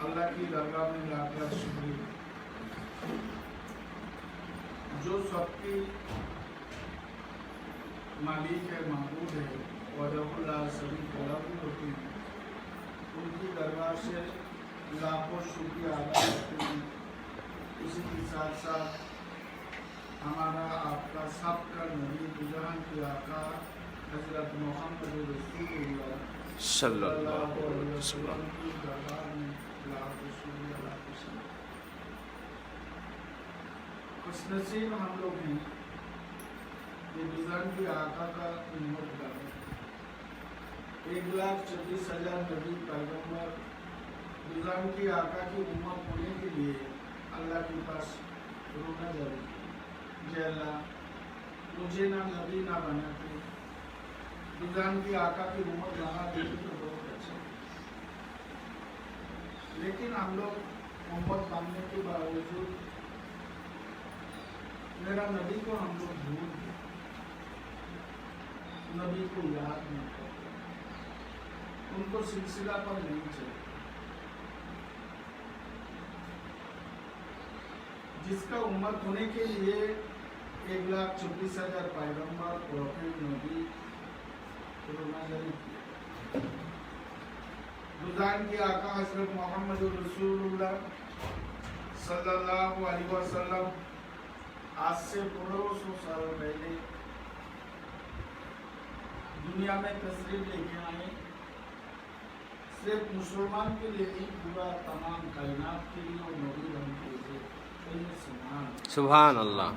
اللہ کی درگاہ میں لاکھ لاکھ شکریہ جو سب کی مالک ہے، معبود ہے، وحدہ لا شریک لہ ہوتی ہے، ان کی دربار سے لاکھوں شکریہ ادا کرتے ہیں۔ اسی کے ساتھ ساتھ ہمارا آپ کا سب کا نبی جہاں کی آقا حضرت محمد رسول اللہ صلی اللہ علیہ علیہ وسلم۔ وسلم کی دربار میں لاکھوں شکریہ لاکھوں شکریہ۔ خوش نصیب ہم لوگ ہیں کہ بزرگ کی آقا کا امت کا 1,26,000 نبی پیغمبر بزرگ کی آقا کی امت ہونے کے لیے اللہ کے پاس رونا ضروری ہے۔ جے اللہ مجھے نہ نبی نہ بنا کے بزرگ کی آقا کی امت بنا دیتی تو بہت اچھا، لیکن ہم لوگ امت بننے کے باوجود میرا نبی کو ہم لوگ بھول گئے، نبی کو یاد نہیں کرتے، ان کو سلسلہ پر نہیں چلتے۔ جس کا امت ہونے کے لیے 1,26,000 پیغمبر پروفیٹ نبی رونا ضروری کیا۔ بزرگ کی آقا حضرت محمد رسول اللہ صلی اللہ علیہ وسلم آج سے 1500 سال پہلے دنیا میں تشریف لے کے آئے، صرف مسلمان کے لیے نہیں، پورا تمام کائنات کے لیے اور نبی بن کے لیے۔ سبحان اللہ۔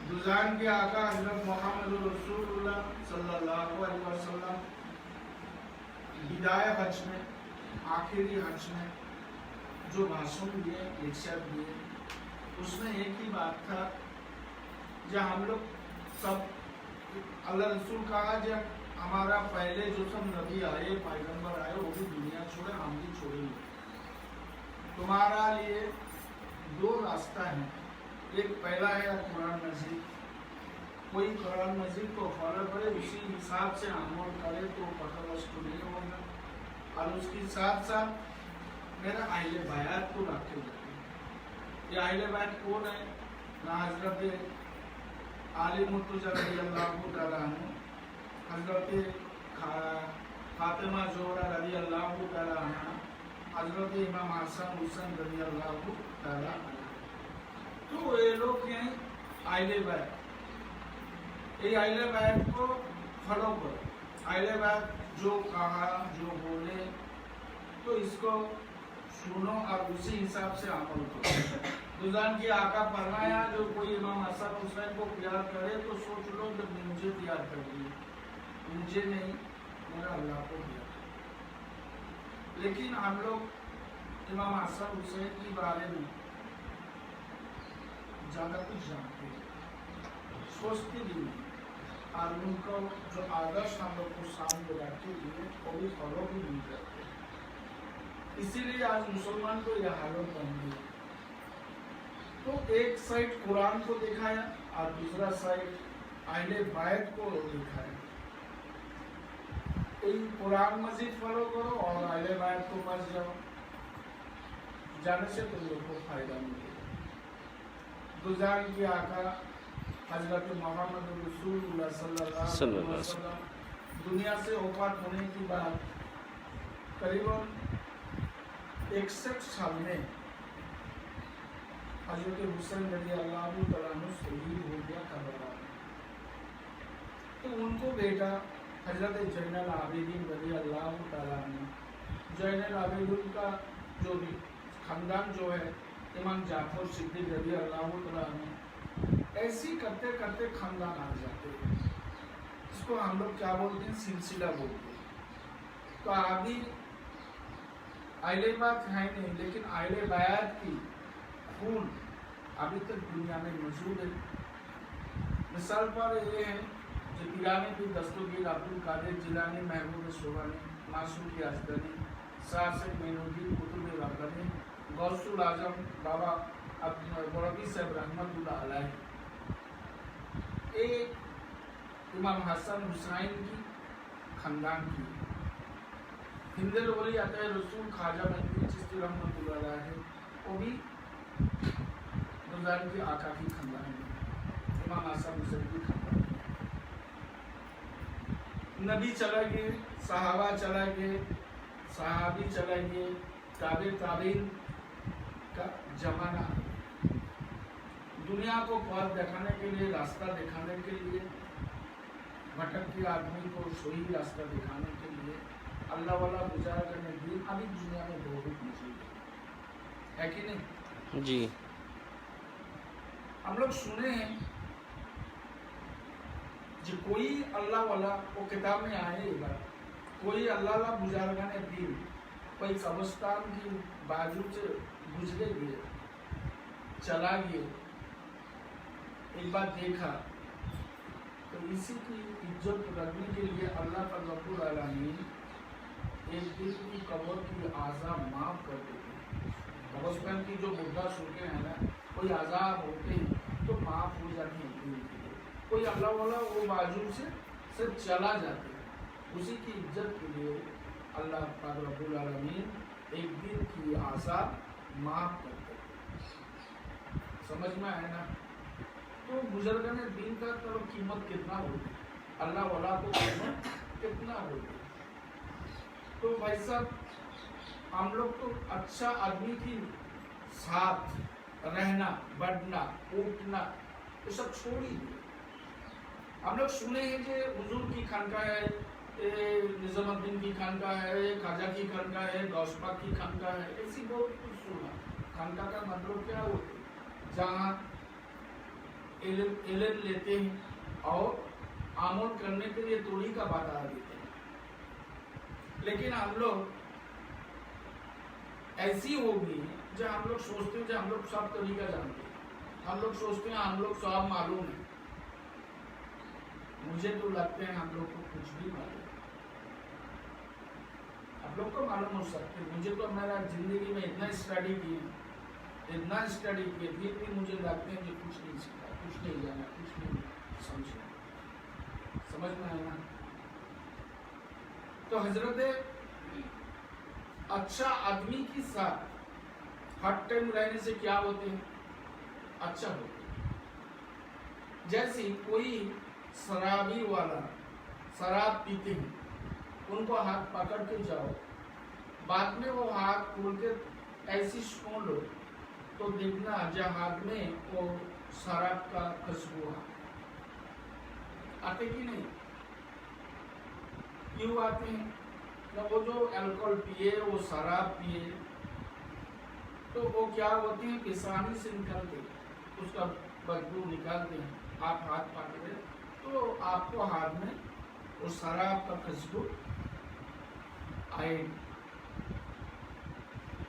بزرگ کے آقا حضرت محمد رسول اللہ صلی اللہ علیہ وسلم بدائے حج میں، آخری حج میں جو بھاشن دیے، ارشاد دیے، اس میں ایک ہی بات تھا، جب ہم لوگ سب اللہ رسول کہا جب ہمارا پہلے جو سب نبی آئے، پیغمبر آئے، وہ بھی دنیا چھوڑے، ہم بھی چھوڑیں گے۔ تمہارا لیے 2 راستہ ہیں، ایک پہلا ہے قرآن مجید، کوئی قرآن مجید کو فالو کرے، اسی حساب سے عمل کرے تو پتہ اس کو نہیں ہوگا، اور اس کے ساتھ ساتھ میرا اہل بیات کو رکھے جاتے۔ یہ اہل بیت کون ہے؟ نہ حضرت علی مرتضیٰ رضی اللہ تعالیٰ عنہ، حضرت فاطمہ زہرا رضی اللہ تعالیٰ عنہ، حضرت امام حسن حسین رضی اللہ تعالیٰ عنہ، تو یہ لوگ ہیں اہل بیت۔ یہ اہل بیت کو فالو کرو، اہل بیت جو کہا جو بولے تو اس کو سنو اور اسی حساب سے عمل کرو۔ بزرگ کی آقا فرمایا جو کوئی امام حسن حسین کو پیار کرے تو سوچ لو جب مجھے پیار کر لیے، مجھے نہیں میرا اللہ کو پیار۔ لیکن ہم لوگ امام حسن حسین کے بارے میں زیادہ کچھ جانتے ہیں، سوچتے بھی نہیں، اور ان کو جو آدرش ہم لوگ کو سامنے رکھتے ہوئے وہ بھی فالو بھی نہیں کرتے۔ اسی لیے آج مسلمان کو یہ حالت بن گئی، تو ایک سائڈ قرآن کو دکھایا اور دوسرا سائڈ اہل بیت کو دکھایا۔ قرآن مجید فالو کرو اور اہل بیت کو بچ جاؤ، جانے سے تم لوگ کو فائدہ ملے گا۔ بزرگ کی آقا حضرت محمد رسول اللہ صلی اللہ علیہ وسلم دنیا سے وفات ہونے کے بعد قریباً 61 سال میں حضرت حسین رضی اللہ تعالیٰ عنہ شہید ہو گیا کربلا میں، تو ان کو بیٹا حضرت زین العابدین رضی اللہ تعالیٰ عنہ، زین العابدین کا جو بھی خاندان جو ہے، امام جعفر صدیق رضی اللہ تعالیٰ عنہ، ایسی کرتے کرتے خاندان آ جاتے ہیں، اس کو ہم لوگ کیا بولتے ہیں؟ سلسلہ بولتے ہیں۔ تو ابھی اہل بیت ہے نہیں، لیکن اہل بیت کی خون ابھی تک دنیا میں موجود ہے۔ مثال پر یہ ہے کہ پیرانے کی دستگیر عبد القادر جیلانی، محبوب سبحانی، معصوم یزدانی، شاہ معین الدین قطب ربانی، غوث الاعظم بابا بڑھوی صاحب رحمۃ اللہ علیہ، ایک امام حسن حسین کی خاندان کی، हिंदे वली आते रसूल ख्वाजा महमूद चिश्ती रहमतुल्लाह अलैह है, वो भी गुलजार की आका की खानदान में, इमाम आसम हुसैन की खानदान में। नबी चला गए, सहाबा चला गए, सहाबी चला गए, ताबे ताबीन का जमाना, दुनिया को पथ दिखाने के लिए, रास्ता दिखाने के लिए, भटकते आदमी को सही रास्ता दिखाने के लिए अल्लाह वाला गुजार करने दिन अभी दुनिया में बहुत मौजूद है कि नहीं जी। हम लोग सुने हैं जो कोई अल्लाह वाला वो किताब में आए ये बात, कोई अल्लाह वाला बुजुर्गाने दिन कोई कब्रिस्तान की बाजू से गुजरे गए, चला गए, एक बार देखा तो इसी की इज्जत रखने के लिए अल्लाह का रब्बुल आलमीन एक दिन की कब्र की आज़ाब माफ कर देते। कब्रिस्तान की जो मुद्दा सुनते हैं ना, कोई आज़ाब होते हैं तो माफ हो जाते हैं, कोई अल्लाह वाला वो बाजू से चला जाते हैं, उसी की इज्जत के लिए अल्लाह का रब्बुल आलमीन एक दिन की आज़ाब माफ कर देते। समझ में आया ना? तो बुजुर्गाने दीन का तो कीमत कितना होती, अल्लाह वाला को कीमत कितना होती। तो भाई साहब हम लोग तो अच्छा आदमी की साथ रहना, बढ़ना, उठना ये सब छोड़ ही दिए। हम लोग सुने हैं कि हुजूर की खानका है, निजामुद्दीन की खानका है, खाजा की खानका है, गौसपा की खानका है, ऐसी बहुत कुछ सुना। खानका का मतलब क्या होता है? जहाँ इल्म लेते हैं और आमोद करने के लिए तोड़ी का बाधा देते हैं। लेकिन हम लोग ऐसी होगी जो हम लोग सोचते हैं, जो हम लोग सब तरीका जानते हैं, हम लोग सोचते हैं हम लोग सब मालूम है। मुझे तो लगता है हम लोग को कुछ भी मालूम है, आप लोग को मालूम हो सकते हैं। मुझे तो मेरा जिंदगी में इतना स्टडी किया, फिर भी मुझे लगता है कि कुछ नहीं सीखा, कुछ नहीं जाना, कुछ नहीं समझा। समझ में आया ना? तो हजरत अच्छा आदमी के साथ हर टाइम रहने से क्या होते हैं? अच्छा होते हैं। जैसे कोई शराबी वाला शराब पीते हैं, उनको हाथ पकड़ के जाओ, बाद में वो हाथ खोल के ऐसी सुन लो तो देखना जो हाथ में वो शराब का खुशबू आते कि नहीं? क्यों आते हैं? जब वो जो अल्कोहल पिए, वो शराब पिए, तो वो क्या होते हैं? पेशानी से निकलते, उसका बदबू निकालते हैं। आप हाथ पकड़े तो आपको हाथ में वो शराब का खुशबू आए।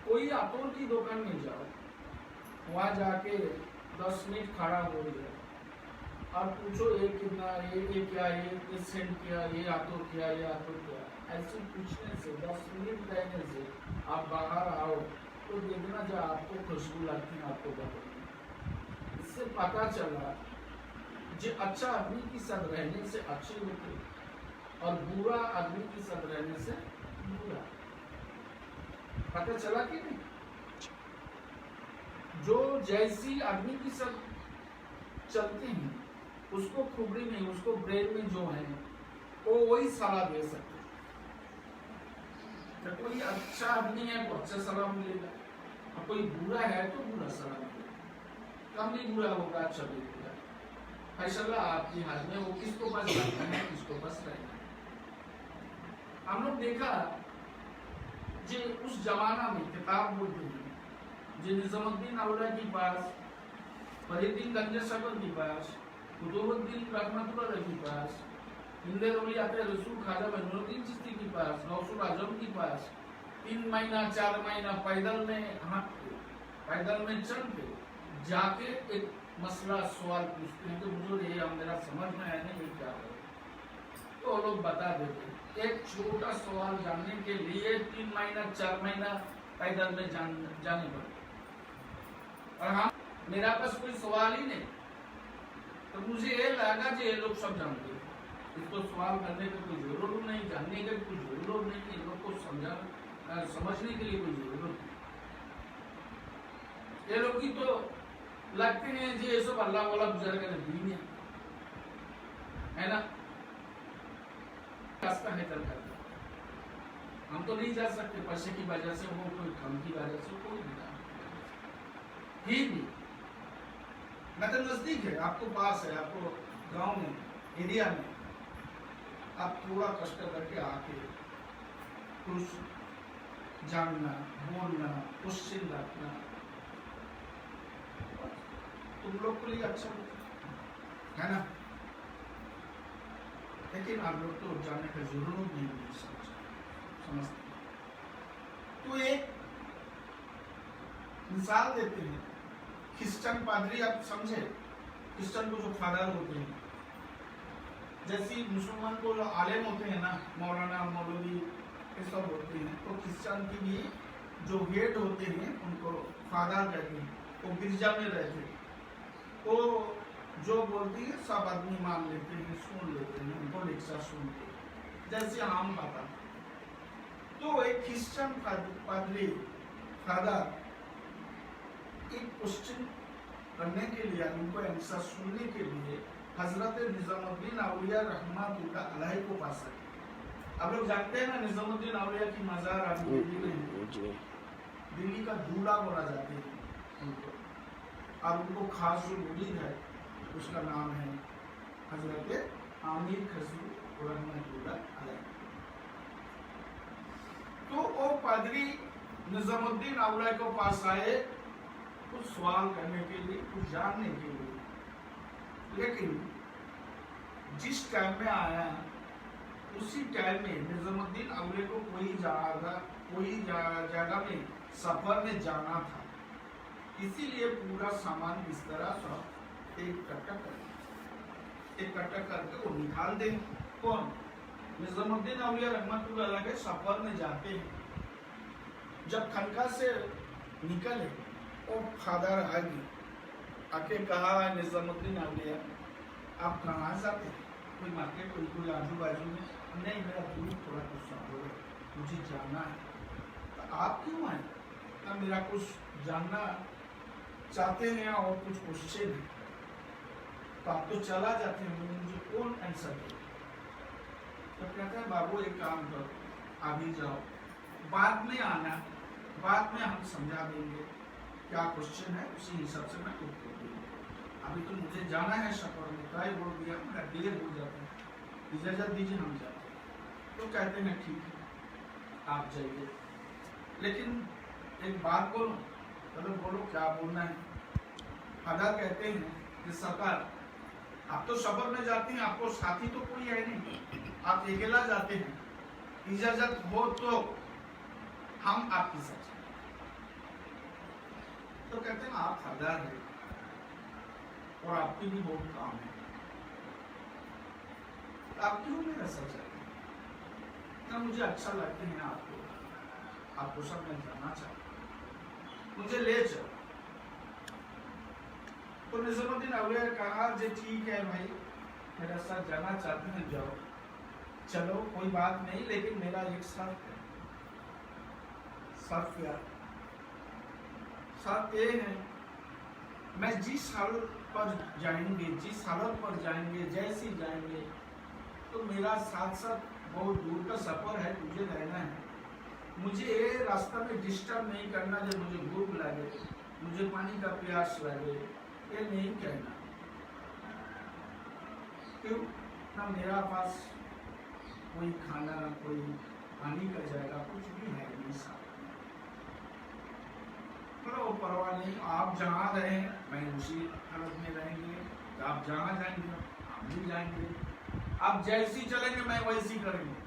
कोई अतोर की दुकान में जाओ, वहाँ जाके 10 मिनट खड़ा हो गया और पूछो ये कितना, ये क्या, ये सेंट क्या, ये आतोर क्या, ये आतोर क्या। ऐसे पूछने से 10 मिनट रहने से आप बाहर आओ तो देखना जो आपको खुशबू लगती है, आपको बताओ। इससे पता चला जो अच्छा आदमी के साथ रहने से अच्छे होते और बुरा आदमी के साथ रहने से बुरा। पता चला कि नहीं? जो जैसी आदमी के साथ चलते हैं उसको खुबरी में, उसको ब्रेन में जो है वो वही सलाह दे सकते। तो कोई अच्छा आदमी है तो अच्छा सलाह मिलेगा, और कोई बुरा है तो बुरा सलाह मिलेगा। कम भी बुरा होगा, अच्छा भी होगा। फैसला आपके हाथ में, वो किसको पास रहना है, किसको पास रहना है। हम लोग देखा जो उस जमाना में किताब बोलते हैं, जो निजामुद्दीन औलिया के पास, फरीदुद्दीन गंज सफर के पास, कुतुबुद्दीन रहमतुल्लाह के पास, हिंदे वली आते रसूल ख्वाजा महमूद चिश्ती के पास, गौसुल आजम के पास 3 महीना 4 महीना पैदल में चल के जाके एक मसला सवाल पूछते हैं कि मुझे ये मेरा समझ में आया नहीं, ये क्या है, तो लोग बता देते। एक छोटा सवाल जानने के लिए 3 महीना 4 महीना पैदल में जाने पड़ते। और हाँ, मेरा पास कोई सवाल ही नहीं, तो मुझे ये लगा कि ये लोग सब जानते हैं। इसको सवाल करने की कोई जरूरत नहीं, जानने की कोई जरूरत नहीं, इन लोग को समझने के लिए कोई जरूरत नहीं। ये लोग की तो लगते हैं जी ये सब अल्लाह वाला गुजर कर दीन है ना, रास्ता है चल कर हम तो नहीं जा सकते, पैसे की वजह से हो, कोई काम की वजह से, कोई भी मैं तो नजदीक है, आपको पास है, आपको गांव में एरिया में, आप थोड़ा कष्ट करके आके कुछ जानना, बोलना, क्वेश्चन रखना तुम लोग के लिए अच्छा है ना। लेकिन आप लोग तो जाने का जरूरत नहीं समझते। तो एक मिसाल देते हैं, क्रिश्चियन पादरी, आप समझे, क्रिश्चियन को जो फादर होते हैं, जैसे मुसलमान को जो आलिम होते हैं ना, मौलाना मौलवी ये सब होते हैं, तो क्रिश्चियन की भी जो हेड होते हैं उनको फादर कहते हैं। वो गिरजा में रहते हैं, वो जो बोलती है सब आदमी मान लेते हैं, सुन लेते हैं, उनको लेक्चर सुनते हैं जैसे आम बात। तो एक क्रिश्चियन पादरी फादर एक क्वेश्चन करने के लिए, उनको आंसर सुनने के लिए हजरत निजामुद्दीन औलिया रहमतुल्लाह अलैह को पास है। आप लोग जानते हैं ना निजामुद्दीन औलिया की मजार अभी दिल्ली में, दिल्ली का दूल्हा बोला जाते हैं उनको, और उनको खास जो मुरीद है उसका नाम है हजरत आमिर खजूर रहमतुल्लाह अलैह। तो वो पादरी निजामुद्दीन औलिया को पास आए कुछ सवाल करने के लिए, कुछ जानने के लिए। लेकिन जिस टाइम में आया उसी टाइम में निजामुद्दीन औलिया को कोई जगह में सफर में जाना था, इसीलिए पूरा सामान बिस्तरा सब इकट्ठा करके वो निकाल दे। कौन? निजामुद्दीन औलिया रहमतुल्लाह अलैह के सफर में जाते हैं। जब खनका से निकले वो फादर आके कहा, निजामुद्दीन औलिया आप कहाँ जाते हैं? कोई मार्केट, कोई आजू बाजू में? नहीं, मेरा दूर थोड़ा कुछ है, मुझे जाना है। तो आप क्यों आए? ना मेरा कुछ जानना चाहते हैं और कुछ क्वेश्चन है, तो आप तो चला जाते हैं, मुझे कौन आंसर दे? तो कहता है बाबू एक काम करो, अभी जाओ, बाद में आना, बाद में हम समझा देंगे क्या क्वेश्चन है, उसी हिसाब से मैं उत्तर दूंगा। अभी तो मुझे जाना है सफर में, क्या बोल दिया, मेरा देर हो जाता है, इजाजत दीजिए हम जाते हैं। तो कहते हैं ठीक है आप जाइए, लेकिन एक बात बोलो। चलो बोलो क्या बोलना है। फादर कहते हैं कि सरकार आप तो सफर में जाती हैं, आपको साथी तो कोई है नहीं, आप अकेला जाते हैं, इजाजत हो तो हम आपकी साथ। तो कहते हैं आप फादर हैं और आपकी भी बहुत काम है, आप क्यों मेरा साथ चाहते हैं? ना मुझे अच्छा लगते हैं आपको सब मैं जाना चाहता हूँ, मुझे ले चलो। तो निजामुद्दीन औलिया ने कहा जी ठीक है भाई, मेरा साथ जाना चाहते हैं जाओ, चलो कोई बात नहीं, लेकिन मेरा एक शर्त है। शर्त क्या? शर्त ये है, मैं जिस हालत पर जाएंगे, जिस हालत पर जाएंगे, जैसे जाएंगे, तो मेरा साथ साथ बहुत दूर का सफर है, मुझे रहना है, मुझे ये रास्ता में डिस्टर्ब नहीं करना, जब मुझे भूख लगे, मुझे पानी का प्यास लगे, ये नहीं कहना। क्यों? ना मेरा पास कोई खाना, कोई पानी का जगह कुछ भी है नहीं साथ। वो परवाह नहीं, आप जहाँ रहें मैं उसी हालत में रहेंगे, आप जहाँ जाएंगे हम भी जाएंगे, आप जैसी चलेंगे मैं वैसी करेंगे,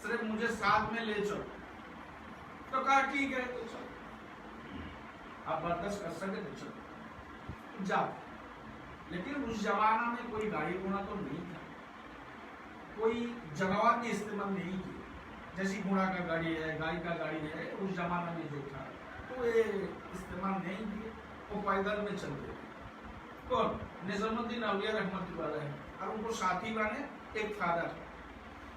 सिर्फ मुझे साथ में ले चलो। तो कहा ठीक है, तो चलो, आप बर्दाश्त कर सके तो चलो जाओ। लेकिन उस जमाना में कोई गाड़ी घोड़ा तो नहीं था, कोई जानवर भी इस्तेमाल नहीं किया, जैसी घोड़ा का गाड़ी है, गाय का गाड़ी है, उस जमाना में जो था तो ये इस्तेमाल नहीं किए, वो पैदल में चलते। कौन? निजामुद्दीन औलिया रहमतुल्लाह अलैह। और उनको साथी बने एक फादर,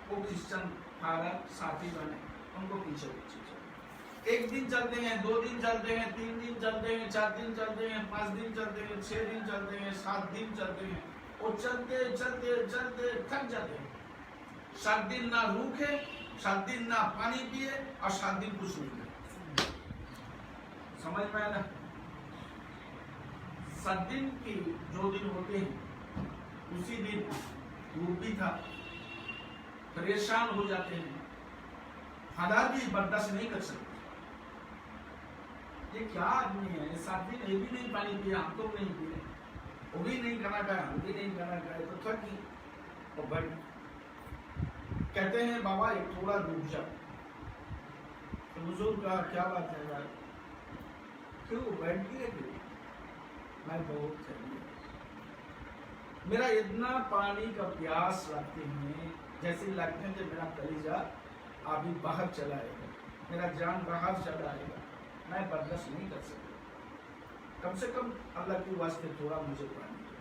वो क्रिश्चियन फादर साथी बने, उनको पीछे पीछे चले। एक दिन चलते हैं, 2 दिन चलते हैं, 3 दिन चलते हैं, 4 दिन चलते हैं, 5 दिन चलते हैं, 6 दिन चलते हैं, 7 दिन चलते हैं, और चलते चलते चलते थक जाते हैं। 7 दिन ना रूखे, 7 दिन ना पानी पिए, और 7 दिन कुछ नहीं किए। समझ में आया? 7 दिन की जो दिन होते हैं, उसी दिन वो भी था, परेशान हो जाते हैं, हालात भी बर्दाश्त नहीं कर सकते। ये क्या आदमी है, ये 7 दिन ये भी नहीं पानी पिया, हम तो नहीं पिए, वो भी नहीं खाना खाया, हम भी नहीं खाना खाया, तो थक गई और बढ़। कहते हैं बाबा एक थोड़ा रुक जा। तो बुजुर्ग का क्या बात है यार, क्यों बैठ गए? मैं बहुत थक गया, मेरा इतना पानी का प्यास लगते हैं, जैसे लगते हैं कि मेरा कलेजा अभी बाहर चला आएगा, मेरा जान बाहर चला आएगा, मैं बर्दाश्त नहीं कर सकता। कम से कम अल्लाह के वास्ते थोड़ा मुझे पानी दो।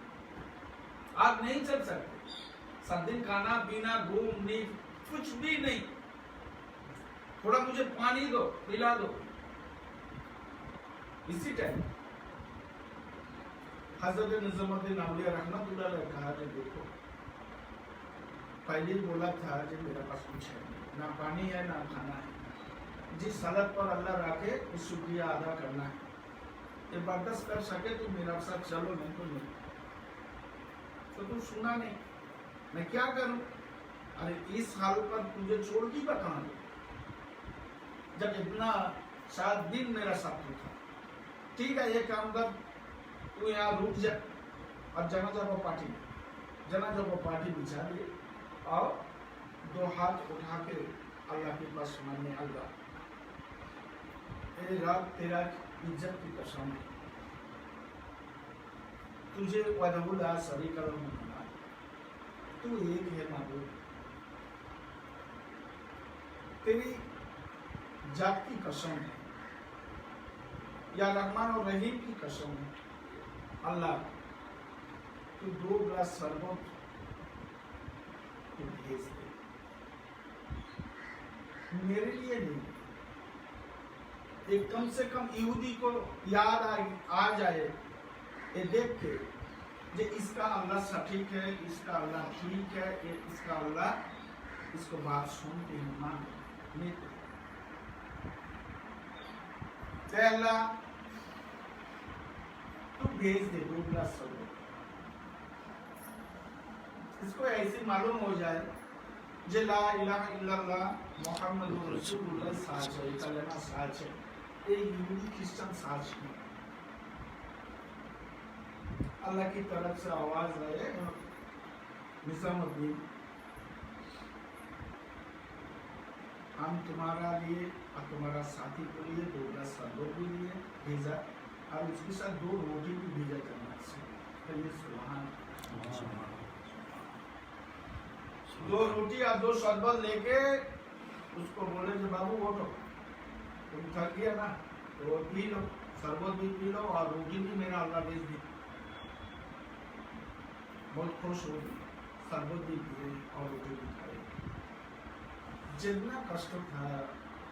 आप नहीं चल सकते, 7 दिन खाना पीना घूम नींद कुछ भी नहीं, थोड़ा मुझे पानी दो, पिला दो। इसी टाइम हजरत निजामुद्दीन औलिया रहमतुल्लाह अलैह कहा कि देखो, पहले बोला था कि मेरे पास कुछ है, ना पानी है ना खाना है, जिस हालत पर अल्लाह रखे उस शुक्रिया अदा करना है। ये बर्दाश्त कर सके तो मेरा साथ चलो, नहीं तो नहीं। तो तुम सुना नहीं, मैं क्या करूं? अरे इस हाल पर तुझे छोड़ की कहाँ, जब इतना 7 दिन मेरा साथ था। ठीक है, ये काम कर, तू यहाँ रुक जा और जनाजा को पार्टी बिछा दिए और 2 हाथ उठा के अल्लाह के पास मांगने, अल्लाह तेरे रब तेरा इज्जत की कसम है, तुझे वहदहु ला शरीक लहू माना, तू एक है माबूद, तेरी जात की कसम है, या रहमान और रहीम की कसम है, अल्लाह तू 2 गिलास शरबत तू भेज दे, मेरे लिए नहीं, एक कम से कम यहूदी को याद आ जाए ये देख के, जे इसका अल्लाह सटीक है, इसका अल्लाह ठीक है, इसका अल्लाह इसको बात सुन के मान लेते। अल्लाह तू भेज दे 2 गिलास शरबत, इसको ऐसे मालूम हो जाए जे ला इलाहा इल्लल्लाह मुहम्मदुर रसूलुल्लाह साच है, कलमा साच है, ये यहूदी क्रिश्चियन साच है। अल्लाह की तरफ से आवाज आए, निजामुद्दीन हम तुम्हारा लिए और तुम्हारा साथी के लिए 2 गिलास शरबत भी लिए भेजा, और उसके साथ 2 रोटी भी भेजा जन्नत से। तो ये सुभान, 2 रोटी और 2 शरबत लेके उसको बोले कि बाबू उठो, तुम थक गया ना, तो पी लो, शरबत भी पी लो और रोटी भी मेरा अल्लाह भेज दी। बहुत खुश हो गई, शरबत भी पिए और रोटी भी खाए। जितना कष्ट था,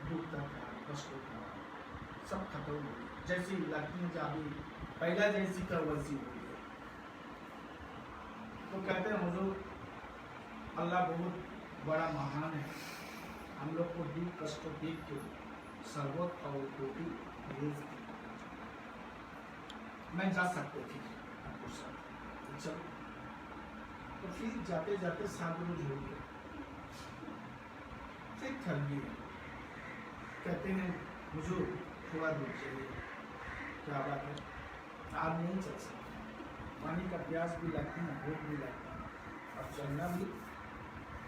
दुख था, कष्ट था, सब खत्म हो गया। जैसी लड़की जाबी पहला जैसी का वैसी हो गया। तो कहते हैं हुजूर अल्लाह बहुत बड़ा महान है, हम लोग को दुख कष्ट देख के शरबत और रोटी भेज दी। मैं जा सकते थे आपको साथ, चलो। तो फिर जाते जाते 7 रोज हो गए, फिर थक गए। कहते हैं हुजूर थोड़ा दूर चाहिए। क्या बात है? आप नहीं चल सकते, पानी का प्यास भी लगती है, भूख भी लगती है, और चलना भी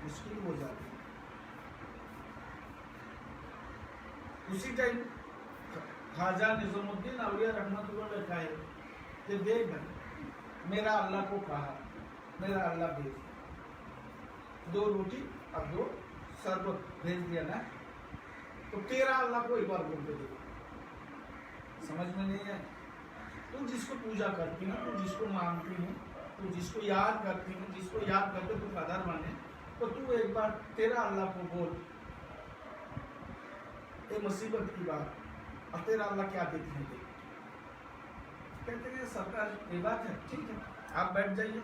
मुश्किल हो जाती है। उसी टाइम ख्वाजा निजामुद्दीन औलिया रहमतुल्लाह अलैह कहे कि देख भाई, मेरा अल्लाह को कहा, मेरा अल्लाह भेज 2 रोटी और 2 शरबत भेज दिया ना, तो तेरा अल्लाह को एक बार बोल के देखो। समझ में नहीं है? तू जिसको पूजा करती है, तू जिसको मानती है, تو جس کو یاد کرتے ہیں، جس کو یاد کرتے تو قدر بنے، تو تو ایک بار تیرا اللہ کو بول اے مصیبت کی بات، اور تیرا اللہ کیا دیکھنے دے۔ کہتے ہیں سرکار یہ بات ہے، ٹھیک ہے آپ بیٹھ جائیے،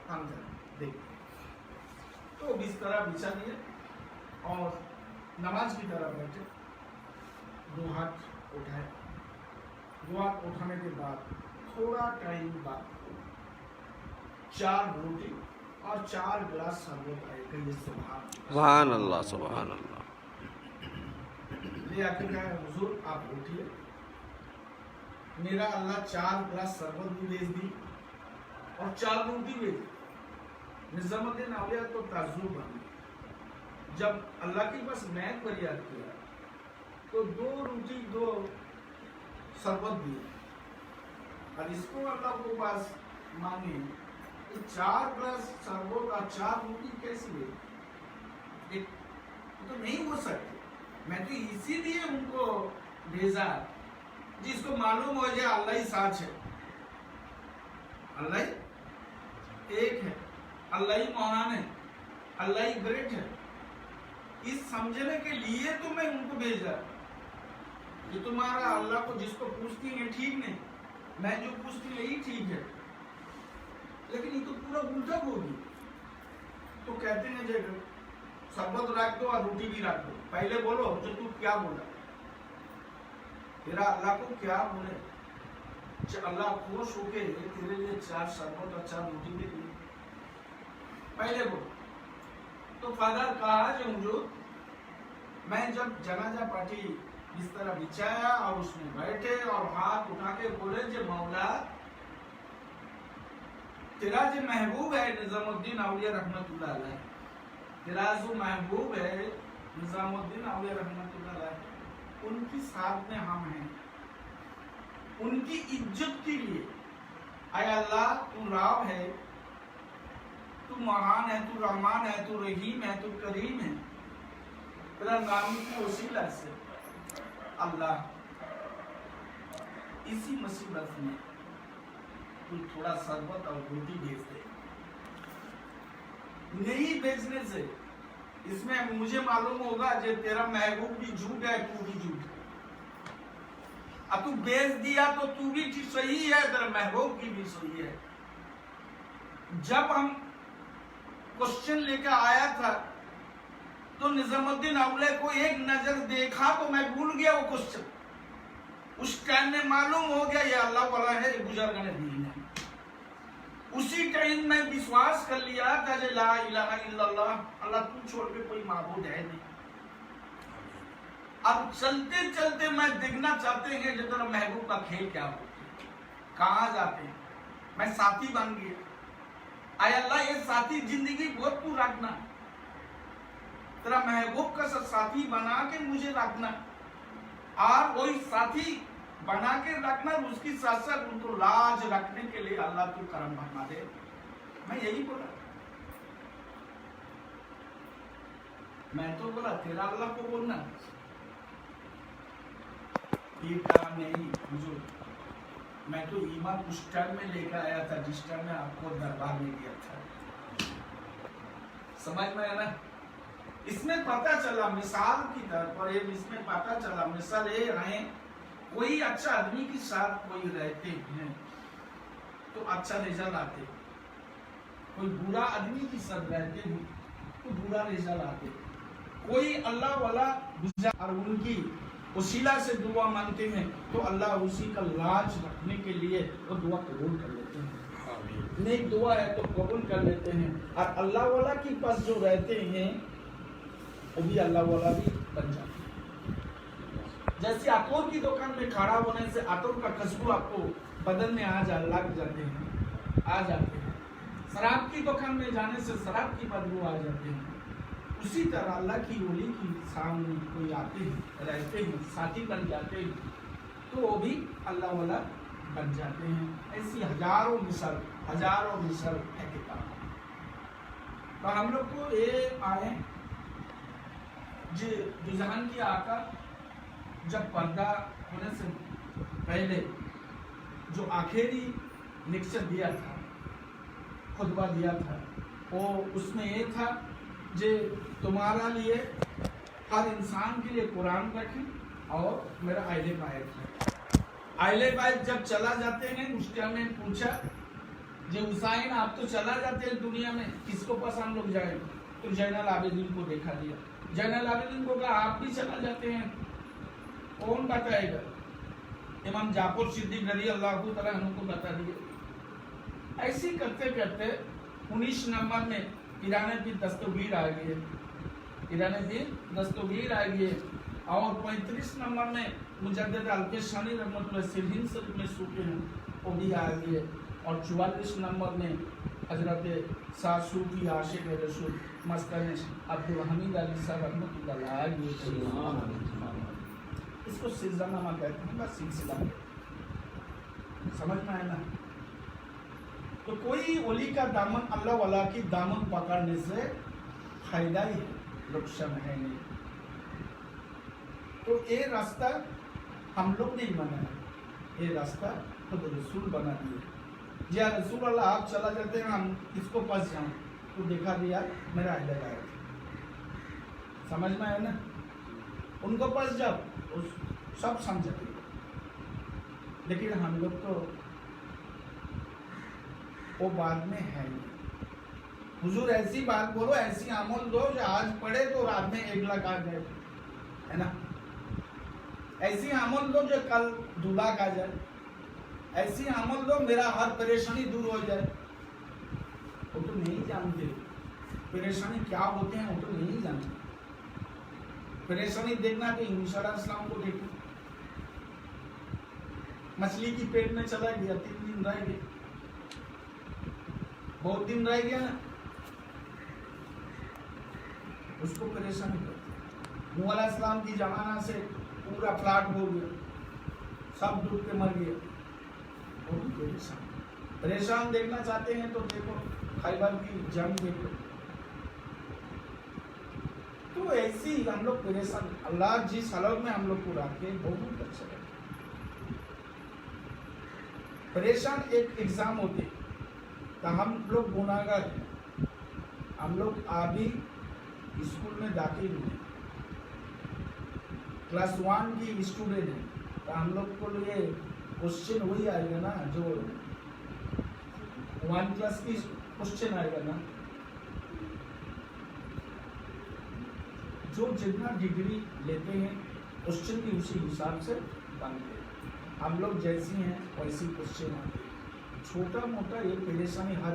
ہم جائیں دیکھتے ہیں۔ تو بستر بچھا دیے اور نماز کی طرح بیٹھے، دو ہاتھ اٹھائے، دو ہاتھ اٹھانے کے بعد تھوڑا ٹائم بعد 4 روٹی اور 4 گلاس شربت آئے، کہیے سبحان اللہ سبحان اللہ۔ لے آ کے کہا حضور آپ اٹھیے، میرا اللہ 4 گلاس شربت بھی بھیج دی اور 4 روٹی بھیج دی۔ نظام الدین اولیاء تو تعجب بن گئی، جب اللہ کے پاس نیک پر یاد کیا تو 2 روٹی 2 شربت دیے، اور اس کو اللہ کو پاس مانگے 4 گلاس شربت اور 4 روٹی کیسی ہے؟ تو نہیں ہو سکتے۔ میں تو اسی لیے ان کو بھیجا جس کو معلوم ہو جائے اللہ ہی سچ ہے، اللہ ہی ایک ہے، اللہ ہی مہان ہے، اللہ ہی گریٹ ہے، اس سمجھنے کے لیے تو میں ان کو بھیجا۔ یہ تمہارا اللہ کو جس کو پوچھتی ہیں ٹھیک نہیں، میں جو پوچھتی یہی ٹھیک ہے، لیکن یہ تو پورا الٹا ہوگی۔ تو کہتے ہیں جو شربت رکھ دو اور روٹی بھی رکھ دو، پہلے بولو جو تو کیا بولا، تیرا اللہ کو کیا بولے، اللہ خوش ہو کے تیرے لیے 4 شربت اور 4 روٹی دے دی، پہلے بولو۔ تو فادر کہا جو حضور میں جب جنازہ پارٹی بستر بچھایا اور اس میں بیٹھے اور ہاتھ اٹھا کے بولے جو مولا تیرا جو محبوب ہے نظام الدین اولیاء رحمت اللہ علیہ، تیرا جو محبوب ہے نظام الدین اولیاء رحمت اللہ علیہ، ان کی ساتھ میں ہم ہیں، ان کی عزت کے لیے اے اللہ تو راو ہے، تو مہان ہے، تو رحمان ہے، تو رحیم ہے، تو کریم ہے، تیرا نام کی وسیلہ سے اللہ اسی مصیبت میں تو تھوڑا شربت اور روٹی بھیج دے۔ نہیں بھیجنے سے اس میں مجھے معلوم ہوگا جو تیرا محبوب بھی جھوٹ ہے، تو بھی جھوٹ ہے، اب تو بیچ دیا تو تو بھی صحیح ہے، تیرا محبوب کی بھی صحیح ہے۔ جب ہم کوشچن لے کے آیا تھا تو نظام الدین اولیاء کو ایک نظر دیکھا تو میں بھول گیا وہ کوشچن، اس ٹائم میں معلوم ہو گیا یہ اللہ والا ہے، یہ بزرگان دین ہے۔ اسی ٹائم میں وشواس کر لیا کہ لا الہ الا اللہ، اللہ تو چھوڑ کے کوئی معبود ہے نہیں۔ اب چلتے چلتے میں دیکھنا چاہتے ہیں جو تیرا محبوب کا کھیل کیا ہو، کہاں جاتے ہیں، میں ساتھی بن گیا، اے اللہ یہ ساتھی زندگی بہت تو رکھنا، تیرا محبوب کا ساتھی بنا کے مجھے رکھنا، اور وہی ساتھی بنا کے رکھنا، اس کی ساتھ ساتھ ان کو لاج رکھنے کے لیے اللہ تو کرم بنا دے۔ میں یہی بولا، میں تو بولا تیرا اللہ کو بولنا، یہ کام نہیں حضور، میں تو ایمان اس ٹائم میں لے کر آیا تھا جس ٹائم میں آپ کو دربار میں دیا تھا، سمجھ میں ہے نا۔ اس میں پتہ چلا مثال کی طور پر، اس میں پتہ چلا مثال یہ ہے، کوئی اچھا آدمی کے ساتھ کوئی رہتے ہیں تو اچھا رزلٹ آتے، کوئی برا آدمی کے ساتھ رہتے ہیں تو برا رزلٹ آتے، کوئی اللہ والا اور ان کی وسیلہ سے دعا مانگتے ہیں تو اللہ اسی کا لاج رکھنے کے لیے وہ دعا قبول کر لیتے ہیں، نیک دعا ہے تو قبول کر لیتے ہیں، اور اللہ والا کے پاس جو رہتے ہیں وہ بھی اللہ والا بھی بن جاتے ہیں۔ جیسے عطور کی دکان میں کھڑا ہونے سے عطور کا خوشبو آپ کو بدن میں لگ جاتے ہیں، آ جاتے ہیں، شراب کی دکان میں جانے سے شراب کی بدبو آ جاتے ہیں، اسی طرح اللہ کی ولی کی سامنے کوئی آتے ہیں، رہتے ہیں، ساتھی بن جاتے ہیں تو وہ بھی اللہ والا بن جاتے ہیں۔ ایسی ہزاروں مثال ہے کتاب۔ تو ہم لوگ کو یہ آئے جہان کی آقا جب پردہ ہونے سے پہلے جو آخری لیکچر دیا تھا खुतबा दिया था, वो उसमें ये था जे तुम्हारा लिए हर इंसान के लिए कुरान रखें और मेरा अहले बैत है। अहले बैत जब चला जाते हैं उस टाइम में पूछा जे हुसैन आप तो चला जाते हैं दुनिया में, किसको पास हम लोग जाए? तो जैनुल आबिदीन को देखा दिया। जैनुल आबिदीन को कहा आप भी चला जाते हैं, कौन बताएगा? इमाम जाफर सिद्दीक रज़ी अल्लाह तआला अन्हु को बता दिया। ऐसे करते करते 19 नंबर में ईरान की दस्तगीर आ गई, ईरान की दस्तगीर आ गई, और 35 नंबर में मुजद्दिद अल-क़शानी रहमतुल्लाह सिरहिन से में सूफी हैं वो भी आ गई, और 44 नंबर में हजरत शाह सूफी आशिक रसूल मस्तान अब्दुल हमीद अली साहब रहमतुल्लाह आ गए। इसको सिलसिलानामा कहते हैं, बस सिलसिला समझ में आया ना? तो कोई वली का दामन अल्लाह वाला की दामन पकड़ने से फायदा ही है, नुकसान है नहीं। तो ये रास्ता हम लोग नहीं बनाया, ये रास्ता खुद रसूल बना दिए। या रसूल अल्लाह आप चला जाते हैं, हम इसको पास जाऊं तो देखा दिया मेरा अहले बैत, समझ में आया ना? उनको पास जाओ सब समझते, लेकिन हम लोग तो वो बाद में है नहीं। हुजूर ऐसी बात बोलो, ऐसी अमल दो जो आज पढ़े तो रात में 1 लाख आ जाए, है ना? ऐसी अमल दो जो कल 2 लाख आ जाए, ऐसी अमल दो मेरा हर परेशानी दूर हो जाए। वो तो नहीं जानते परेशानी क्या होते हैं, वो तो नहीं जानते। परेशानी देखना तो इंशाअल्लाह इस्लाम को देखो, मछली की पेट में चला गया, 3 दिन रह गए, बहुत दिन रह गया ना, उसको परेशानी करती। नूह अलैहिस्सलाम की जमाना से पूरा प्लाट हो गया, सब डूब के मर गए, वो भी परेशान। परेशान देखना चाहते हैं तो देखो खैबर की जंग देखो। तो ऐसी हम लोग परेशान, अल्लाह जिस हालत में हम लोग को रखे बहुत अच्छा है। परेशान एक एग्जाम होते तो हम लोग गुनाहगार, हम लोग अभी स्कूल में दाखिल हुए, क्लास 1 की स्टूडेंट है, तो हम लोग को ये क्वेश्चन वही आएगा ना जो 1 क्लास की क्वेश्चन आएगा ना, जो जितना डिग्री लेते हैं क्वेश्चन भी उसी हिसाब से बनते हैं। हम लोग जैसी हैं वैसी क्वेश्चन आते हैं। छोटा मोटा ये परेशानी हर